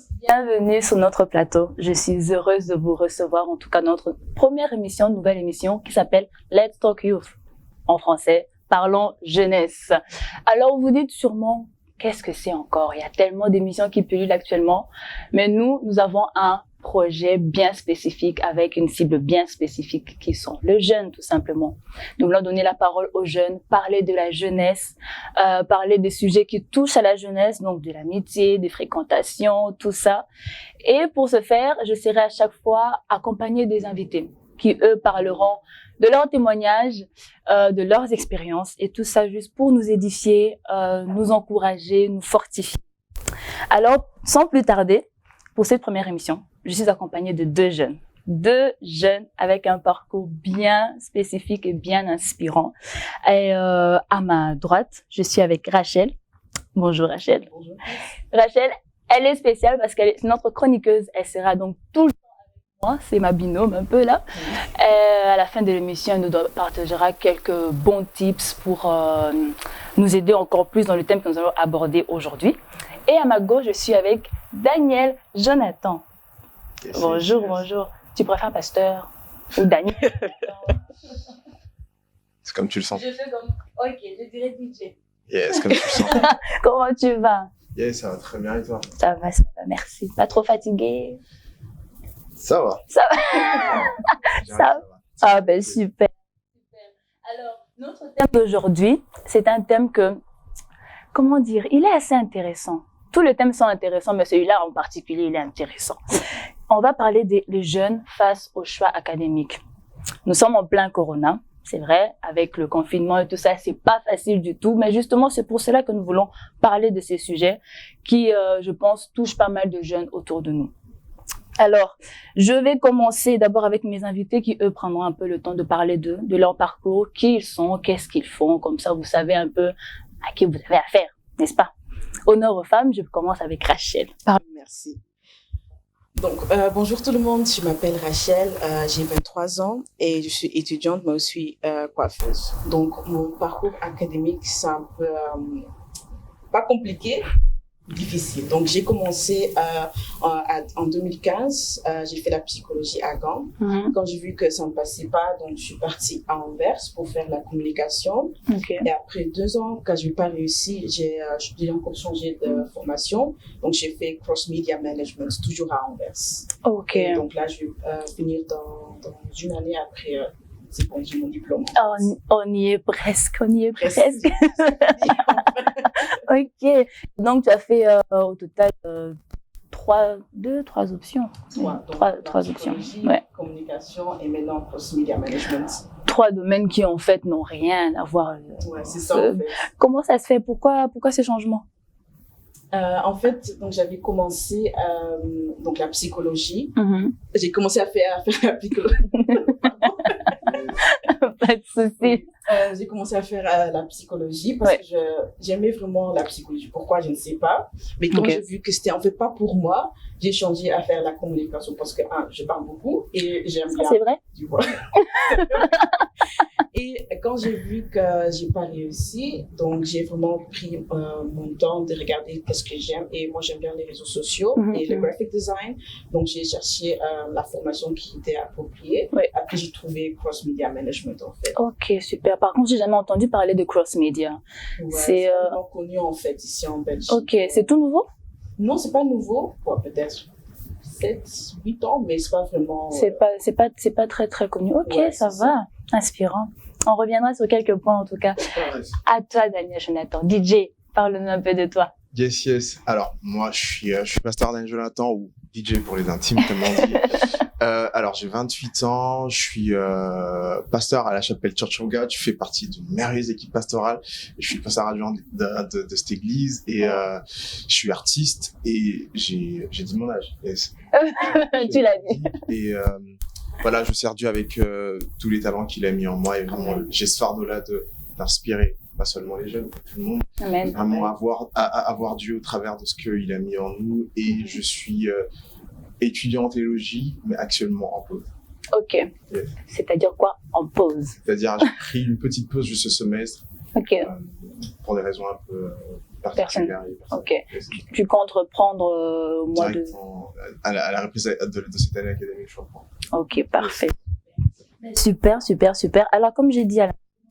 tous, bienvenue sur notre plateau. Je suis heureuse de vous recevoir, en tout cas notre première émission, nouvelle émission qui s'appelle Let's Talk Youth. En français, parlons jeunesse. Alors vous dites sûrement, qu'est-ce que c'est encore? Il y a tellement d'émissions qui pullulent actuellement, mais nous avons un projet bien spécifique avec une cible bien spécifique qui sont les jeunes tout simplement. Nous voulons donner la parole aux jeunes, parler de la jeunesse, parler des sujets qui touchent à la jeunesse, donc de l'amitié, des fréquentations, tout ça. Et pour ce faire, je serai à chaque fois accompagnée des invités qui eux parleront de leurs témoignages, de leurs expériences et tout ça juste pour nous édifier, nous encourager, nous fortifier. Alors, sans plus tarder, pour cette première émission, je suis accompagnée de deux jeunes avec un parcours bien spécifique et bien inspirant. Et à ma droite, je suis avec Rachel. Bonjour Rachel. Bonjour. Rachel, elle est spéciale parce qu'elle est notre chroniqueuse. Elle sera donc tout le temps avec moi. C'est ma binôme un peu là. À la fin de l'émission, elle nous partagera quelques bons tips pour nous aider encore plus dans le thème que nous allons aborder aujourd'hui. Et à ma gauche, je suis avec Daniel Jonathan. Yes, Bonjour, yes. bonjour. Tu préfères pasteur ou Daniel? C'est comme tu le sens. Je fais comme, ok, je dirais DJ. Yes, comme tu le sens. Comment tu vas? Yes, ça va très bien et toi? Ça va, merci. Pas trop fatigué? Ça va. Ça va. Ça Ça va. Ah ben super. Alors, notre thème d'aujourd'hui, c'est un thème que, comment dire, il est assez intéressant. Tous les thèmes sont intéressants, mais celui-là en particulier, il est intéressant. On va parler des jeunes face au choix académique. Nous sommes en plein corona, c'est vrai, avec le confinement et tout ça, c'est pas facile du tout, mais justement, c'est pour cela que nous voulons parler de ces sujets qui, je pense, touchent pas mal de jeunes autour de nous. Alors, je vais commencer d'abord avec mes invités qui, eux, prendront un peu le temps de parler d'eux, de leur parcours, qui ils sont, qu'est-ce qu'ils font, comme ça, vous savez un peu à qui vous avez affaire, n'est-ce pas? Honneur aux femmes, je commence avec Rachel. Merci. Donc, bonjour tout le monde, je m'appelle Rachel, j'ai 23 ans et je suis étudiante, mais aussi coiffeuse. Donc, mon parcours académique, c'est un peu pas compliqué, difficile. Donc, j'ai commencé en 2015, j'ai fait la psychologie à Gand. Quand j'ai vu que ça ne passait pas, donc je suis partie à Anvers pour faire la communication. Okay. Et après 2 ans, quand je n'ai pas réussi, j'ai encore changé de formation. Donc, j'ai fait Cross Media Management, toujours à Anvers. Ok. Et donc là, je vais finir dans une année après. C'est bon, j'ai mon diplôme. On y est presque, Ok. Donc, tu as fait au total trois options. Trois options. Ouais. Communication et maintenant Cross Media Management. 3 domaines qui, en fait, n'ont rien à voir. Ouais, c'est ça, en fait. Comment ça se fait? Pourquoi ces changements? En fait, donc j'avais commencé donc la psychologie. J'ai commencé à faire la psychologie. Pas de souci. J'ai commencé à faire la psychologie parce que j'aimais vraiment la psychologie. Pourquoi, je ne sais pas. Mais quand j'ai vu que c'était en fait pas pour moi, j'ai changé à faire la communication parce que je parle beaucoup et j'aime bien. C'est vrai? Tu vois. Et quand j'ai vu que j'ai pas réussi, donc j'ai vraiment pris mon temps de regarder qu'est-ce que j'aime. Et moi, j'aime bien les réseaux sociaux et le graphic design. Donc, j'ai cherché la formation qui était appropriée. Ouais. Après, j'ai trouvé Cross Media Management, en fait. Ok, super. Par contre, j'ai jamais entendu parler de Cross Media. Ouais, c'est vraiment connu, en fait, ici en Belgique. Ok, c'est tout nouveau? Non, c'est pas nouveau. Bon, peut-être 7-8 ans, mais c'est pas vraiment... C'est pas très, très connu. Ok, ouais, ça va. Inspirant. On reviendra sur quelques points, en tout cas. Ouais. À toi, Daniel Jonathan. DJ, parle-nous un peu de toi. Yes, yes. Alors, moi, je suis pasteur Daniel Jonathan ou DJ pour les intimes, comme on dit. Alors, j'ai 28 ans. Je suis pasteur à la chapelle Church of God. Je fais partie d'une merveilleuse équipe pastorale. Je suis pasteur adjoint de cette église et je suis artiste et j'ai dit mon âge. Yes. Tu l'as dit. Et voilà, je sers Dieu avec tous les talents qu'il a mis en moi et vraiment, j'ai ce fardeau-là d'inspirer pas seulement les jeunes, tout le monde. Amen. Vraiment avoir Dieu au travers de ce qu'il a mis en nous. Et je suis étudiant en théologie, mais actuellement en pause. Ok. Yes. C'est-à-dire quoi? En pause. C'est-à-dire, j'ai pris une petite pause juste ce semestre Ok. pour des raisons un peu particulière. Ok. Tu comptes reprendre au mois de... À la reprise de cette année académique, je reprends. Ok, parfait. Super. Alors, comme j'ai dit,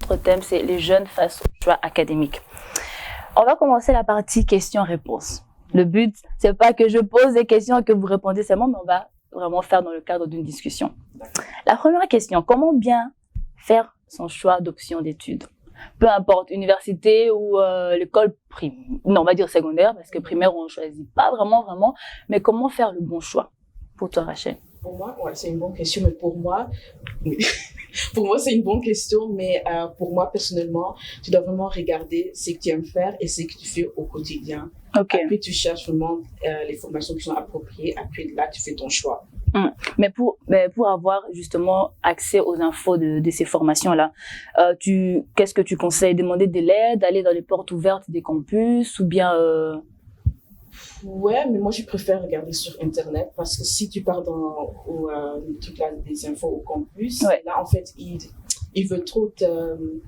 notre thème, c'est les jeunes face au choix académique. On va commencer la partie questions-réponses. Le but, c'est pas que je pose des questions et que vous répondez seulement, mais on va vraiment faire dans le cadre d'une discussion. La première question, comment bien faire son choix d'option d'études? Peu importe, université ou l'école primaire, non, on va dire secondaire, parce que primaire, on ne choisit pas vraiment, mais comment faire le bon choix pour toi, Rachel? Pour moi, ouais, c'est une bonne question, mais pour moi, oui. Pour moi, c'est une bonne question, mais pour moi, personnellement, tu dois vraiment regarder ce que tu aimes faire et ce que tu fais au quotidien. Ok. Après, tu cherches vraiment les formations qui sont appropriées. Après, là, tu fais ton choix. Mais pour avoir justement accès aux infos de ces formations-là, qu'est-ce que tu conseilles? Demander de l'aide, aller dans les portes ouvertes des campus ou bien... Ouais, mais moi, je préfère regarder sur Internet parce que si tu pars dans le truc là, des infos au campus, Ouais. là, en fait, ils veulent trop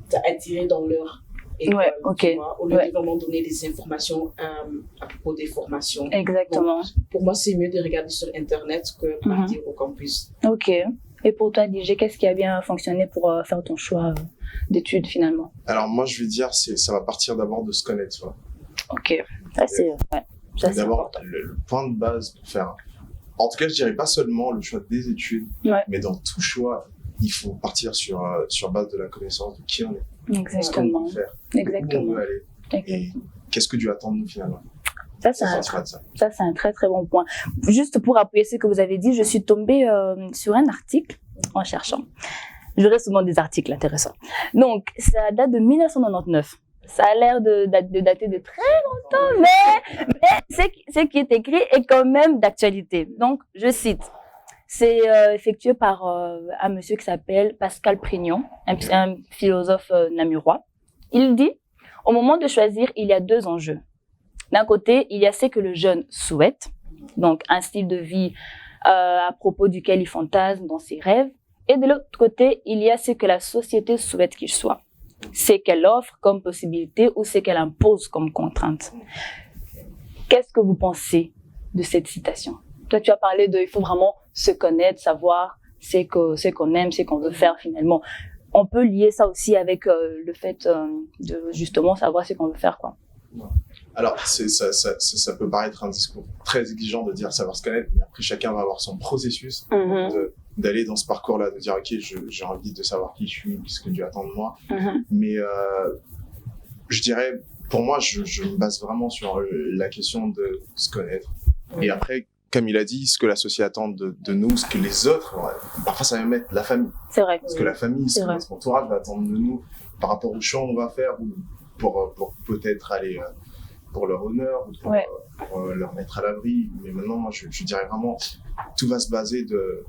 t'attirer dans leur école, Ouais, ok. tu vois, au lieu Ouais. de vraiment donner des informations à propos des formations. Exactement. Donc, pour moi, c'est mieux de regarder sur Internet que partir au campus. Ok. Et pour toi, DJ, qu'est-ce qui a bien fonctionné pour faire ton choix d'études finalement? Alors moi, je vais dire, ça va partir d'abord de se connaître soi. Ok. Ça, c'est D'abord, important. le point de base pour faire... En tout cas, je dirais pas seulement le choix des études, Ouais. mais dans tout choix, il faut partir sur base de la connaissance de qui on est, ce qu'on Exactement. veut faire, où on Exactement. veut aller, et qu'est-ce que Dieu attend de nous finalement. Ça, c'est un très bon point. Juste pour appuyer ce que vous avez dit, je suis tombée sur un article en cherchant. Je reçois souvent des articles intéressants. Donc, ça date de 1999. Ça a l'air de dater de très longtemps, mais ce qui est écrit est quand même d'actualité. Donc, je cite. C'est effectué par un monsieur qui s'appelle Pascal Prignon, un philosophe namurois. Il dit, au moment de choisir, il y a deux enjeux. D'un côté, il y a ce que le jeune souhaite, donc un style de vie à propos duquel il fantasme dans ses rêves. Et de l'autre côté, il y a ce que la société souhaite qu'il soit. C'est qu'elle offre comme possibilité ou c'est qu'elle impose comme contrainte. Qu'est-ce que vous pensez de cette citation? Toi, tu as parlé il faut vraiment se connaître, savoir ce qu'on aime, ce qu'on veut faire finalement. On peut lier ça aussi avec le fait de justement savoir ce qu'on veut faire, quoi. Alors, ça peut paraître un discours très exigeant de dire savoir se connaître, mais après, chacun va avoir son processus d'aller dans ce parcours-là, de dire, OK, j'ai envie de savoir qui je suis, ce que Dieu attend de moi. Mais je dirais, pour moi, je me base vraiment sur la question de se connaître. Et après, comme il a dit, ce que la société attend de nous, ce que les autres, parfois ça va même être la famille. C'est vrai. Parce que la famille, ce que notre entourage va attendre de nous par rapport au choix qu'on va faire, ou pour peut-être aller pour leur honneur, ou pour leur mettre à l'abri. Mais maintenant, moi, je dirais vraiment, tout va se baser de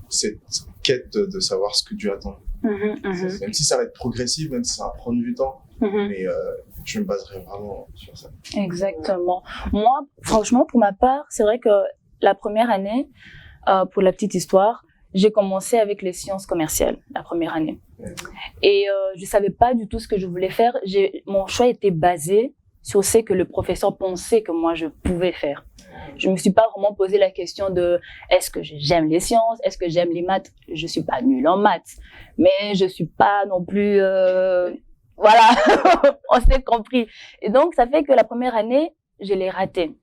cette quête de savoir ce que Dieu attend. Même si ça va être progressif, même si ça va prendre du temps, mais je me baserai vraiment sur ça. Exactement. Moi, franchement, pour ma part, c'est vrai que la première année, pour la petite histoire, j'ai commencé avec les sciences commerciales, la première année. Et je savais pas du tout ce que je voulais faire. Mon choix était basé sur ce que le professeur pensait que moi je pouvais faire. Je me suis pas vraiment posé la question de est-ce que j'aime les sciences, est-ce que j'aime les maths. Je suis pas nulle en maths, mais je suis pas non plus voilà, on s'est compris. Et donc ça fait que la première année, je l'ai ratée.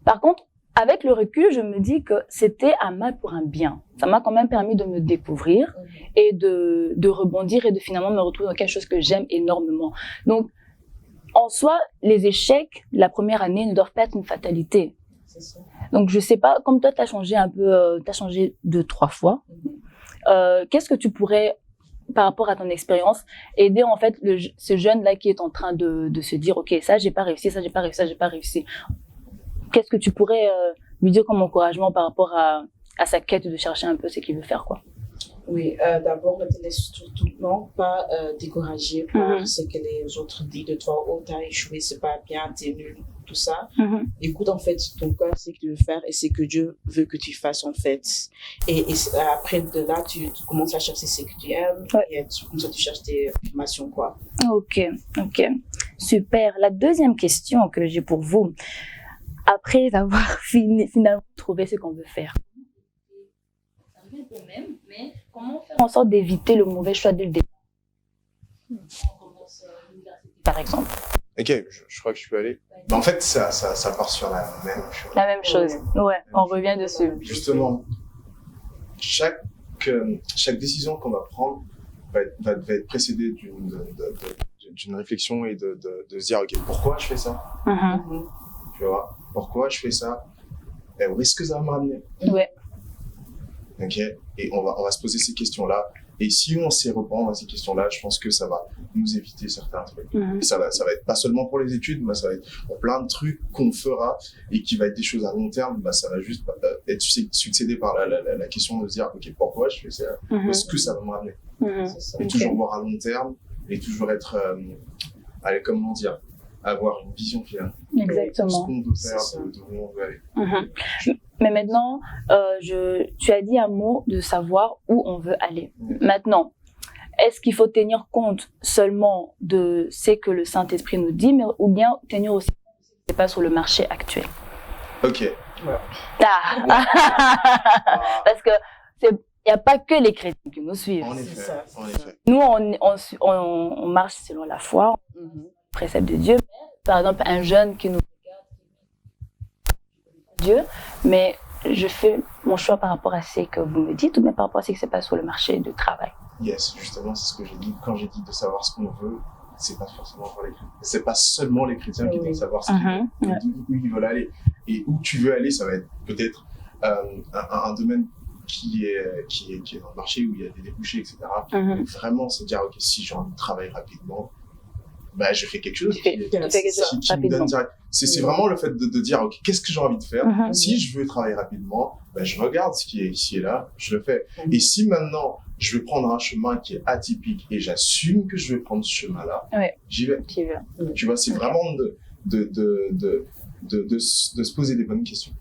Par contre, avec le recul, je me dis que c'était un mal pour un bien. Ça m'a quand même permis de me découvrir et de rebondir et de finalement me retrouver dans quelque chose que j'aime énormément. Donc, en soi, les échecs la première année ne doivent pas être une fatalité. C'est ça. Donc, je sais pas, comme toi, tu as changé un peu, tu as changé 2-3 fois. Qu'est-ce que tu pourrais, par rapport à ton expérience, aider en fait ce jeune-là qui est en train de se dire, OK, ça, j'ai pas réussi, ça, j'ai pas réussi, ça, j'ai pas réussi. Qu'est-ce que tu pourrais lui dire comme encouragement par rapport à sa quête de chercher un peu ce qu'il veut faire, quoi? Oui, d'abord, ne te laisse surtout pas décourager par ce que les autres disent de toi. Oh, t'as échoué, c'est pas bien, t'es nul. tout ça. Écoute, en fait, ton cœur, c'est ce que tu veux faire et c'est que Dieu veut que tu fasses, en fait. Et après, de là, tu commences à chercher ce que tu aimes et comme ça, tu cherches tes formations, quoi. Ok. Super. La deuxième question que j'ai pour vous, après avoir finalement trouvé ce qu'on veut faire, ça revient au même, mais comment faire en sorte d'éviter le mauvais choix dès le départ? On commence l'université, par exemple. Ok, je crois que je peux aller. Mais en fait, ça part sur la même chose. La même chose. Ouais, on revient dessus. Justement, chaque décision qu'on va prendre va être précédée d'une réflexion et de se dire, ok, pourquoi je fais ça? Tu vois, pourquoi je fais ça? Et où est-ce que ça va m'amener? Ouais. Ok, et on va se poser ces questions-là. Et si on sait répondre à ces questions-là, je pense que ça va nous éviter certains trucs. Et ça va être pas seulement pour les études, mais ça va être pour plein de trucs qu'on fera et qui va être des choses à long terme. Ça va juste être succédé par la question de se dire, ok, pourquoi je fais ça? Est-ce que ça va m'amener? Et toujours voir à long terme et toujours être, comment dire, avoir une vision claire. Exactement. De ce qu'on veut faire, de où on veut aller. Mais maintenant, tu as dit un mot de savoir où on veut aller. Maintenant, est-ce qu'il faut tenir compte seulement de ce que le Saint-Esprit nous dit, ou bien tenir aussi compte de ce qui se passe sur le marché actuel? Ok. Parce que il n'y a pas que les chrétiens qui nous suivent. En effet. Nous, on marche selon la foi, le précepte de Dieu. Par exemple, un jeune qui nous regarde, Dieu, mais je fais mon choix par rapport à ce que vous me dites ou bien par rapport à ce qui se passe sur le marché du travail. Yes, justement, c'est ce que j'ai dit. Quand j'ai dit de savoir ce qu'on veut, c'est pas forcément pour les chrétiens. C'est pas seulement les chrétiens qui doivent savoir ce qu'ils veulent, où ils veulent aller. Et où tu veux aller, ça va être peut-être un domaine qui est dans le marché où il y a des débouchés, etc. Et vraiment se dire, ok, si j'ai envie de travailler rapidement, bah, je fais quelque chose qui me donne direct. C'est vraiment le fait de dire, ok, qu'est-ce que j'ai envie de faire? Si je veux travailler rapidement, bah, je regarde ce qui est ici et là, je le fais. Et si maintenant, je veux prendre un chemin qui est atypique et j'assume que je vais prendre ce chemin-là, j'y vais. Tu vois, c'est vraiment de se poser des bonnes questions.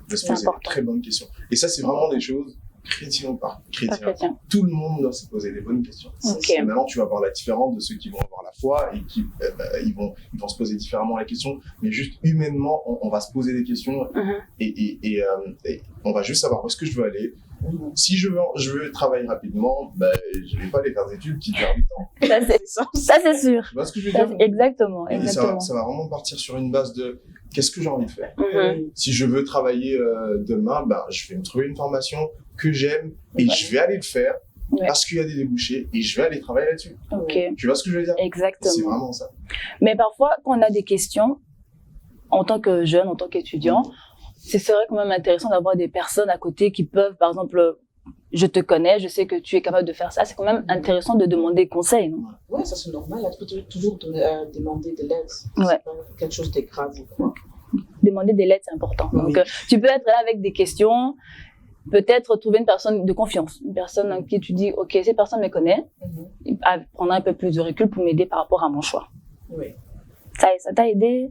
De se poser des très bonnes questions. Et ça, c'est vraiment des choses, chrétien ou pas chrétien, tout le monde doit se poser des bonnes questions. Et maintenant, tu vas voir la différence de ceux qui vont avoir la foi et qui ils vont se poser différemment la question, mais juste humainement, on va se poser des questions et on va juste savoir où est-ce que je veux aller. Si je veux travailler rapidement, je vais pas aller faire des études qui durent 8 ans. Ça c'est sûr. Tu vois ce que je veux dire? Exactement. Et ça va vraiment partir sur une base de qu'est-ce que j'ai envie de faire. Si je veux travailler demain, je vais me trouver une formation que j'aime et je vais aller le faire parce qu'il y a des débouchés et je vais aller travailler là-dessus. Tu vois ce que je veux dire? Exactement. C'est vraiment ça. Mais parfois, quand on a des questions, en tant que jeune, en tant qu'étudiant, ce serait quand même intéressant d'avoir des personnes à côté qui peuvent, par exemple, je te connais, je sais que tu es capable de faire ça. C'est quand même intéressant de demander conseil, non? Ouais, ça c'est normal. Tu peux toujours demander de l'aide. C'est pas quelque chose de grave ou quoi. Demander de l'aide, c'est important. Donc, tu peux être là avec des questions, peut-être trouver une personne de confiance, une personne en qui tu dis, ok, cette personne me connaît, elle prendra un peu plus de recul pour m'aider par rapport à mon choix. Ça t'a aidé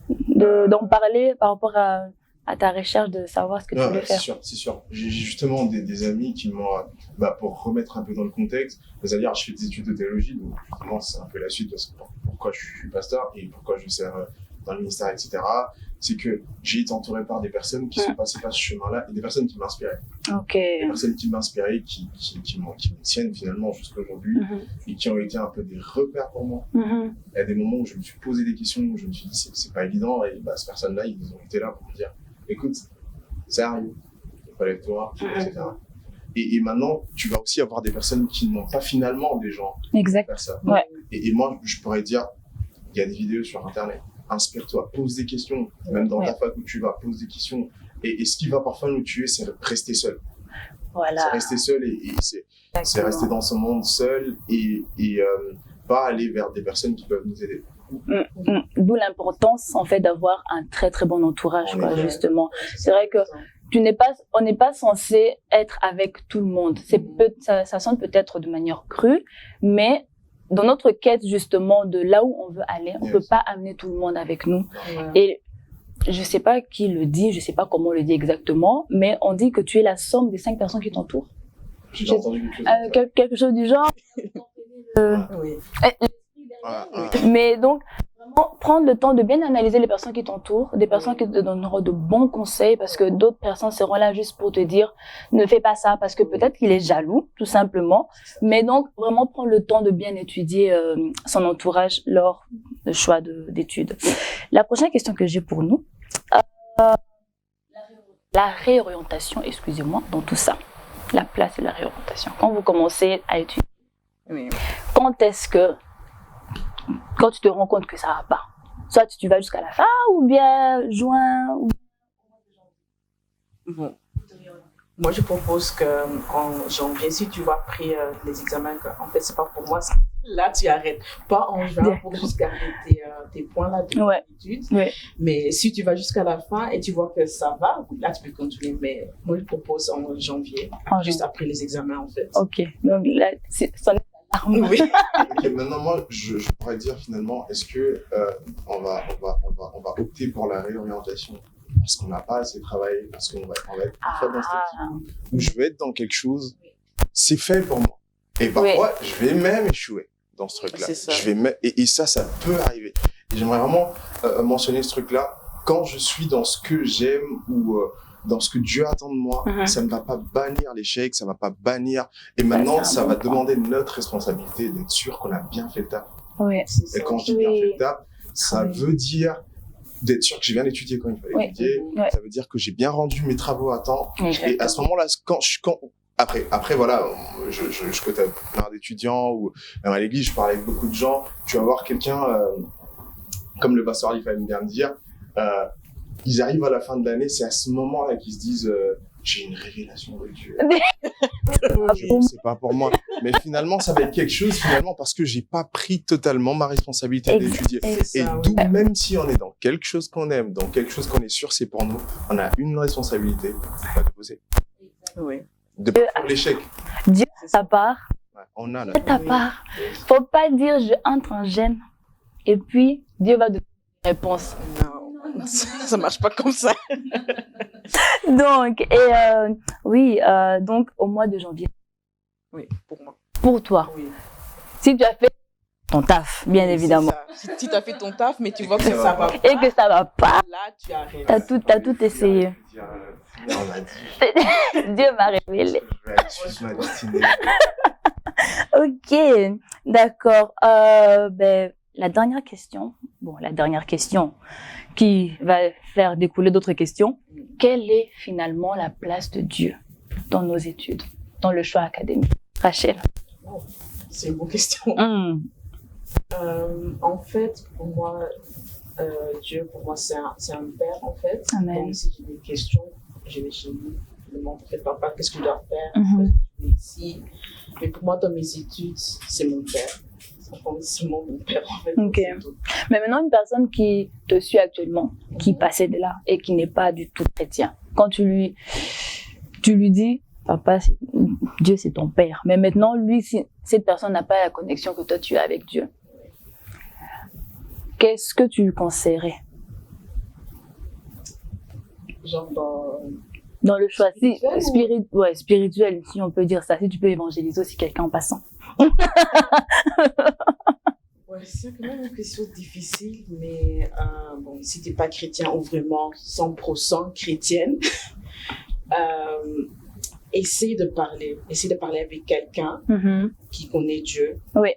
d'en parler par rapport à ta recherche de savoir ce que tu voulais faire? C'est sûr. J'ai justement des amis qui m'ont, pour remettre un peu dans le contexte, c'est-à-dire je fais des études de théologie, donc justement c'est un peu la suite de pourquoi je suis pasteur et pourquoi je sers dans le ministère, etc. C'est que j'ai été entouré par des personnes qui sont passées par ce chemin-là et des personnes qui m'inspiraient. Des personnes qui m'inspiraient, qui me tiennent finalement jusqu'à aujourd'hui et qui ont été un peu des repères pour moi. Il y a des moments où je me suis posé des questions, où je me suis dit c'est pas évident et ces personnes-là, ils ont été là pour me dire écoute, ça arrive, relève-toi, etc. Et maintenant, tu vas aussi avoir des personnes qui n'ont pas finalement des gens faire ça. Et moi, je pourrais dire, il y a des vidéos sur Internet, inspire-toi, pose des questions, même dans ta fac où tu vas, pose des questions. Et ce qui va parfois nous tuer, c'est rester seul. C'est rester seul et c'est rester dans ce monde seul et pas aller vers des personnes qui peuvent nous aider. D'où l'importance en fait d'avoir un très très bon entourage, justement. C'est vrai que on n'est pas censé être avec tout le monde. Ça sonne peut-être de manière crue, mais dans notre quête justement de là où on veut aller, on Yes. peut pas amener tout le monde avec nous. Ouais. Et je sais pas qui le dit, je sais pas comment on le dit exactement, mais on dit que tu es la somme des 5 personnes qui t'entourent. J'ai déjà entendu quelque chose comme ça. Quelque chose du genre. Oui. Mais donc, vraiment, prendre le temps de bien analyser les personnes qui t'entourent, des personnes qui te donneront de bons conseils, parce que d'autres personnes seront là juste pour te dire, ne fais pas ça, parce que peut-être qu'il est jaloux, tout simplement. Mais donc, vraiment prendre le temps de bien étudier son entourage lors du choix d'études. La prochaine question que j'ai pour nous, la réorientation, excusez-moi, dans tout ça. La place de la réorientation. Quand vous commencez à étudier, Oui. quand tu te rends compte que ça va pas, soit tu vas jusqu'à la fin ou bien juin ou... Bon. Moi, je propose qu'en janvier, si tu vas après les examens, en fait, c'est pas pour moi, là, tu arrêtes. Pas en juin pour juste garder tes points là d'études. Ouais. Mais si tu vas jusqu'à la fin et tu vois que ça va, là, tu peux continuer. Mais moi, je propose en janvier, juste après les examens, en fait. Ok, donc là, c'en est l'alarme. Oui. Ok, maintenant, moi, je pourrais dire finalement, est-ce que on va opter pour la réorientation parce qu'on n'a pas assez travaillé, parce qu'on va être parfois dans cette équipe où je vais être dans quelque chose, c'est fait pour moi. Et parfois, je vais même échouer dans ce truc-là. C'est ça. Et ça peut arriver. Et j'aimerais vraiment mentionner ce truc-là. Quand je suis dans ce que j'aime ou dans ce que Dieu attend de moi, ça ne va pas bannir l'échec, ça ne va pas bannir. Et maintenant, ça va demander notre responsabilité d'être sûr qu'on a bien fait le taf. Ouais. Et quand je dis bien fait le taf, ça veut dire d'être sûr que j'ai bien étudié quand il fallait étudier. Ouais. Ça veut dire que j'ai bien rendu mes travaux à temps. Exactement. Et à ce moment-là, après, voilà, je côtoie plein d'étudiants ou même à l'église, je parle avec beaucoup de gens. Tu vas voir quelqu'un, comme le pasteur Ali aime bien me dire, ils arrivent à la fin de l'année, c'est à ce moment-là qu'ils se disent j'ai une révélation de Dieu. C'est pas pour moi. Mais finalement, ça va être quelque chose, finalement, parce que j'ai pas pris totalement ma responsabilité d'étudier. Et d'où, même si on est dans quelque chose qu'on aime, dans quelque chose qu'on est sûr c'est pour nous, on a une responsabilité, c'est pas de bosser. Oui. De pas faire l'échec. Dieu à ta part. Ouais, on a Ta part. Faut pas dire je entre en gêne et puis Dieu va donner une réponse. Non, ça marche pas comme ça. Donc, donc au mois de janvier. Oui, pour moi. Pour toi. Oui. Si tu as fait ton taf, bien évidemment. Si tu as fait ton taf, mais tu vois que ça va pas. Et que ça va pas. Là, tu arrêtes. T'as tout essayé. Dieu m'a révélé. Je ma destinée. Ok, d'accord. La dernière question qui va faire découler d'autres questions. Quelle est finalement la place de Dieu dans nos études, dans le choix académique? Rachel. Oh, c'est une bonne question. En fait, pour moi, Dieu, pour moi, c'est un père, en fait. Amen. Donc, si j'ai des questions, je vais chez lui. Je me demande, en fait, papa, qu'est-ce que je dois faire? Je vais ici. Mais pour moi, dans mes études, c'est mon père. C'est mon père, en fait. Ok. Mais maintenant, une personne qui te suit actuellement, qui passait de là et qui n'est pas du tout chrétien, quand tu lui dis, papa, Dieu c'est ton père. Mais maintenant, lui, si cette personne n'a pas la connexion que toi tu as avec Dieu, qu'est-ce que tu lui conseillerais? Genre dans le choix spirituel, si on peut dire ça, si tu peux évangéliser aussi quelqu'un en passant. Ouais, c'est quand même une question difficile, mais si tu n'es pas chrétien ou vraiment 100% chrétienne, essaye de parler avec quelqu'un qui connaît Dieu. Oui.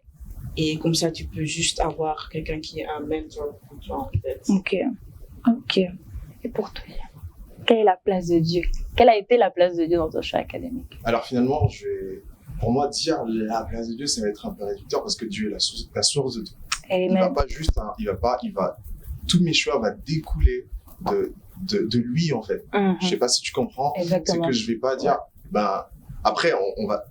Et comme ça, tu peux juste avoir quelqu'un qui est un mentor pour toi, en fait. Ok. Et pour toi, quelle est la place de Dieu? Quelle a été la place de Dieu dans ton choix académique? Alors finalement, pour moi, dire la place de Dieu, ça va être un peu réducteur parce que Dieu est la source de tout. Amen. Il va pas juste, tous mes choix vont découler de lui, en fait. Je sais pas si tu comprends. Exactement. C'est que je vais pas dire, après, on va,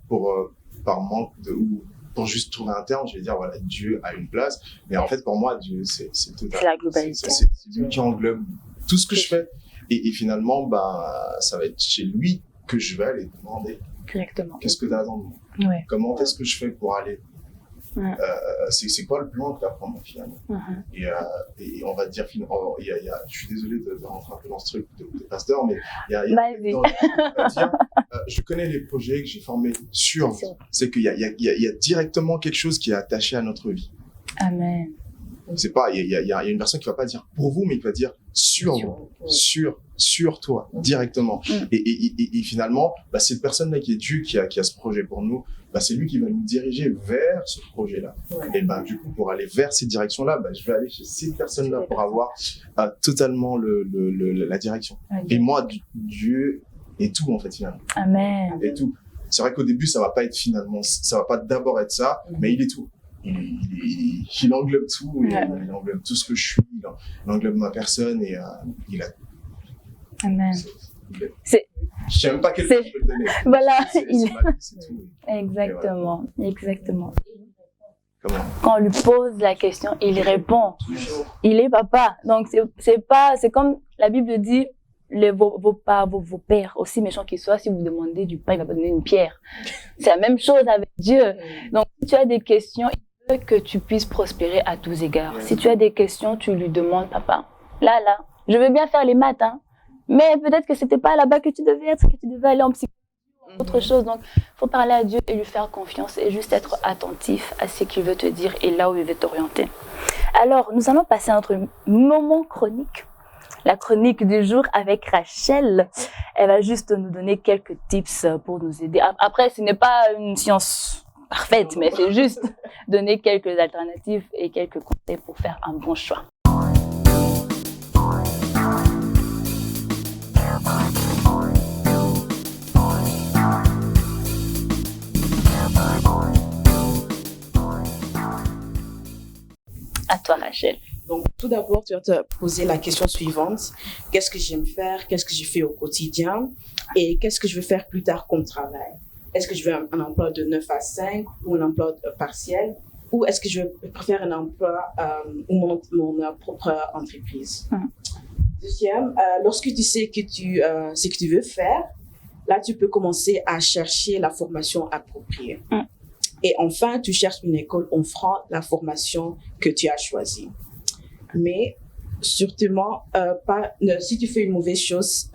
par manque ou pour juste trouver un terme, je vais dire, voilà, Dieu a une place. Mais en fait, pour moi, Dieu, c'est total. C'est la globalité. C'est lui qui englobe tout ce que je fais. Et finalement, ça va être chez lui que je vais aller demander. Directement. Qu'est-ce que tu attends de moi? Ouais. Comment est-ce que je fais pour aller C'est quoi le plan que tu as pour moi finalement? Et on va te dire, je suis désolé de rentrer un peu dans ce truc de pasteur, mais il y a Vas-y. on va dire, je connais les projets que j'ai formés sur, c'est qu'il y a directement quelque chose qui est attaché à notre vie. Amen. C'est pas, il y a une personne qui va pas dire pour vous, mais qui va dire sur vous, sur toi, directement. Et finalement, cette personne-là qui est Dieu, qui a ce projet pour nous, c'est lui qui va nous diriger vers ce projet-là. Et du coup, pour aller vers ces directions-là, je vais aller chez ces personnes-là pour avoir totalement la direction. Et moi, Dieu est tout, en fait, finalement. Amen. Et tout. C'est vrai qu'au début, ça va pas d'abord être ça, mais il est tout. Il englobe tout, il englobe tout ce que je suis, il englobe ma personne et il a. Amen. Je sais même pas quel nom je peux te donner. Voilà. C'est tout. Exactement, exactement. Comment? Quand on lui pose la question, il répond. Toujours. Il est papa. Donc c'est comme la Bible dit, vos pères, aussi méchants qu'ils soient, si vous demandez du pain, il va vous donner une pierre. C'est la même chose avec Dieu. Donc si tu as des questions, il veut que tu puisses prospérer à tous égards. Si tu as des questions, tu lui demandes, papa, là, je veux bien faire les maths, mais peut-être que c'était pas là-bas que tu devais être, que tu devais aller en psychologie ou autre chose. Donc, faut parler à Dieu et lui faire confiance et juste être attentif à ce qu'il veut te dire et là où il veut t'orienter. Alors, nous allons passer à notre moment chronique. La chronique du jour avec Rachel. Elle va juste nous donner quelques tips pour nous aider. Après, ce n'est pas une science parfaite, mais c'est juste donner quelques alternatives et quelques conseils pour faire un bon choix. À toi, Rachel. Donc, tout d'abord, tu vas te poser la question suivante. Qu'est-ce que j'aime faire? Qu'est-ce que je fais au quotidien? Et qu'est-ce que je veux faire plus tard comme travail? Est-ce que je veux un emploi de 9 à 5 ou un emploi partiel? Ou est-ce que je préfère un emploi ou mon propre entreprise? Deuxième, lorsque tu sais ce que tu veux faire, là, tu peux commencer à chercher la formation appropriée. Et enfin, tu cherches une école offrant la formation que tu as choisie. Mais surtout, si tu fais une mauvaise chose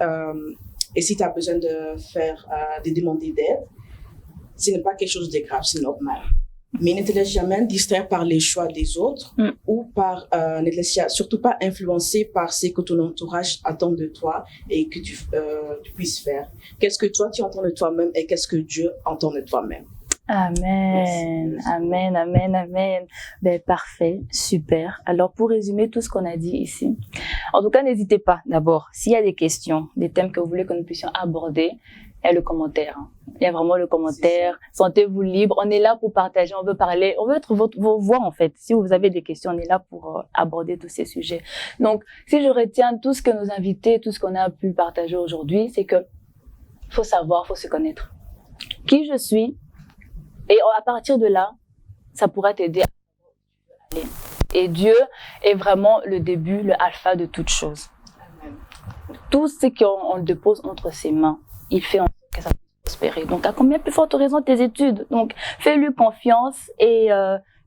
et si tu as besoin de faire de demander d'aide, ce n'est pas quelque chose de grave, c'est normal. Mais ne te laisse jamais distraire par les choix des autres ou ne te laisse surtout pas influencer par ce que ton entourage attend de toi et que tu puisses faire. Qu'est-ce que toi tu entends de toi-même et qu'est-ce que Dieu entend de toi-même? Amen, Merci. amen, amen, amen. Parfait, super. Alors, pour résumer tout ce qu'on a dit ici, en tout cas, n'hésitez pas, d'abord, s'il y a des questions, des thèmes que vous voulez que nous puissions aborder, il y a le commentaire. Il y a vraiment le commentaire. Sentez-vous libre. On est là pour partager, on veut parler, on veut être vos voix, en fait. Si vous avez des questions, on est là pour aborder tous ces sujets. Donc, si je retiens tout ce que nos invités, tout ce qu'on a pu partager aujourd'hui, c'est que faut savoir, faut se connaître. Qui je suis, et à partir de là, ça pourra t'aider à aller. Et Dieu est vraiment le début, le alpha de toute chose. Tout ce qu'on le dépose entre ses mains, il fait en sorte que ça puisse prospérer. Donc, à combien plus forte raison tes études? Donc, fais-lui confiance et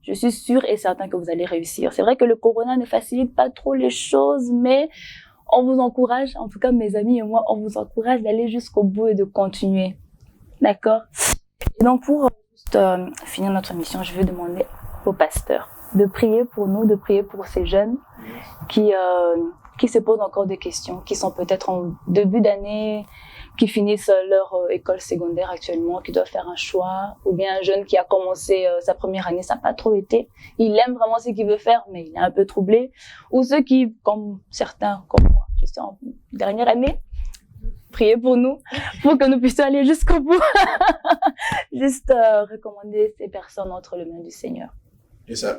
je suis sûre et certain que vous allez réussir. C'est vrai que le corona ne facilite pas trop les choses, mais on vous encourage, en tout cas mes amis et moi, on vous encourage d'aller jusqu'au bout et de continuer. D'accord? Et donc, pour finir notre émission, je vais demander au pasteur de prier pour nous, de prier pour ces jeunes qui se posent encore des questions, qui sont peut-être en début d'année, qui finissent leur école secondaire actuellement, qui doivent faire un choix, ou bien un jeune qui a commencé sa première année, ça n'a pas trop été. Il aime vraiment ce qu'il veut faire, mais il est un peu troublé. Ou ceux qui, comme certains, comme moi, je suis en dernière année, priez pour nous, pour que nous puissions aller jusqu'au bout. Juste recommander ces personnes entre les mains du Seigneur. Et ça,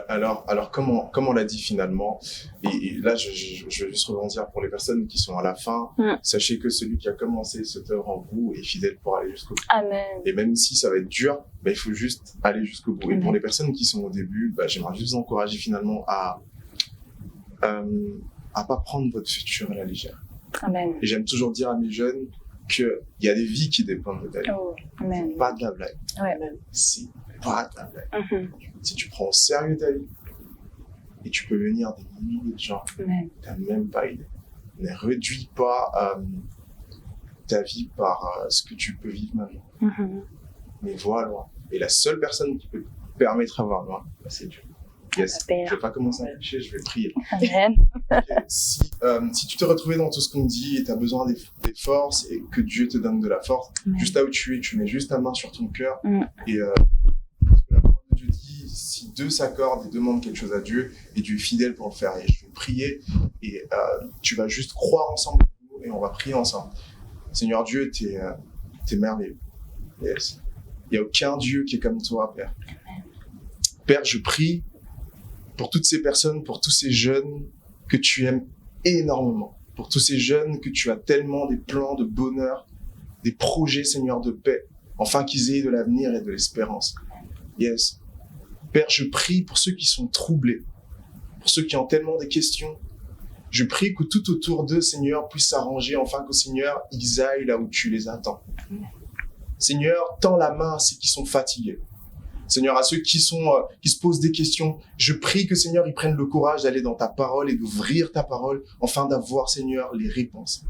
alors comme on l'a dit finalement, et là je vais juste rebondir pour les personnes qui sont à la fin, sachez que celui qui a commencé cette œuvre en vous est fidèle pour aller jusqu'au bout. Amen. Et même si ça va être dur, il faut juste aller jusqu'au bout. Et pour les personnes qui sont au début, j'aimerais juste vous encourager finalement à pas prendre votre futur à la légère. Amen. Et j'aime toujours dire à mes jeunes, qu'il y a des vies qui dépendent de ta vie. Oh, amen. Pas de la blague. Ouais. C'est pas de la blague. Mhm. Si tu prends au sérieux ta vie, et tu peux venir des milliers de gens, Amen. t'as même pas idée. Ne réduis pas ta vie par ce que tu peux vivre maintenant. Mhm. Mais vois loin. Et la seule personne qui peut te permettre d'avoir loin, c'est Dieu. Yes. Père. Je vais pas commencer à prêcher, je vais prier. Amen. Ok. Si tu te retrouvais dans tout ce qu'on dit et tu as besoin des forces et que Dieu te donne de la force, Amen. juste là où tu es, tu mets juste ta main sur ton cœur et parce que la parole de Dieu dit, si deux s'accordent et demandent quelque chose à Dieu, et Dieu est fidèle pour le faire, et je vais prier et tu vas juste croire ensemble et on va prier ensemble. Seigneur Dieu, t'es merveilleux. Yes. Il n'y a aucun Dieu qui est comme toi, Père. Père, je prie pour toutes ces personnes, pour tous ces jeunes que tu aimes énormément, pour tous ces jeunes que tu as tellement des plans de bonheur, des projets, Seigneur, de paix, afin qu'ils aient de l'avenir et de l'espérance. Yes. Père, je prie pour ceux qui sont troublés, pour ceux qui ont tellement des questions. Je prie que tout autour d'eux, Seigneur, puisse s'arranger, afin que, Seigneur, ils aillent là où tu les attends. Seigneur, tends la main à ceux qui sont fatigués. Seigneur, à ceux qui se posent des questions, je prie que, Seigneur, ils prennent le courage d'aller dans ta parole et d'ouvrir ta parole, afin d'avoir, Seigneur, les réponses.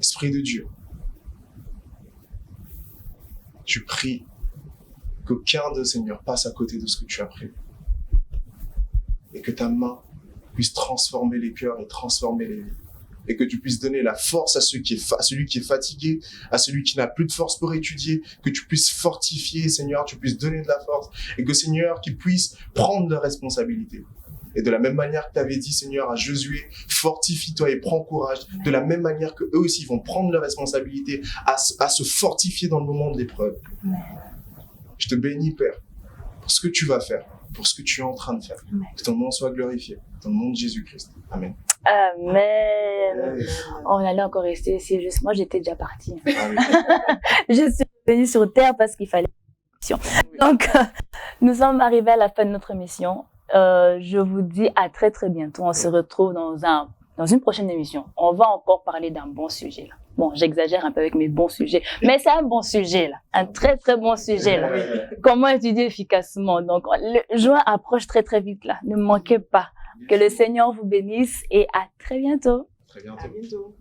Esprit de Dieu, je prie qu'aucun d'eux, Seigneur, passe à côté de ce que tu as prévu. Et que ta main puisse transformer les cœurs et transformer les vies. Et que tu puisses donner la force à celui qui est fatigué, à celui qui n'a plus de force pour étudier, que tu puisses fortifier, Seigneur, tu puisses donner de la force, et que, Seigneur, qu'ils puissent prendre leurs responsabilités. Et de la même manière que tu avais dit, Seigneur, à Josué, fortifie-toi et prends courage, de la même manière que eux aussi vont prendre leurs responsabilités à se fortifier dans le moment de l'épreuve. Je te bénis, Père, pour ce que tu vas faire, pour ce que tu es en train de faire. Que ton nom soit glorifié, dans le nom de Jésus-Christ. Amen. Amen. On allait encore rester ici, juste moi j'étais déjà partie. Amen. Je suis venue sur terre parce qu'il fallait une mission. Donc, nous sommes arrivés à la fin de notre émission. Je vous dis à très très bientôt. On se retrouve dans une prochaine émission. On va encore parler d'un bon sujet là. Bon, j'exagère un peu avec mes bons sujets, mais c'est un bon sujet là, un très très bon sujet là. Comment étudier efficacement? Donc, le juin approche très très vite là. Ne manquez pas. Que le Seigneur vous bénisse et à très bientôt. Très bientôt. À bientôt.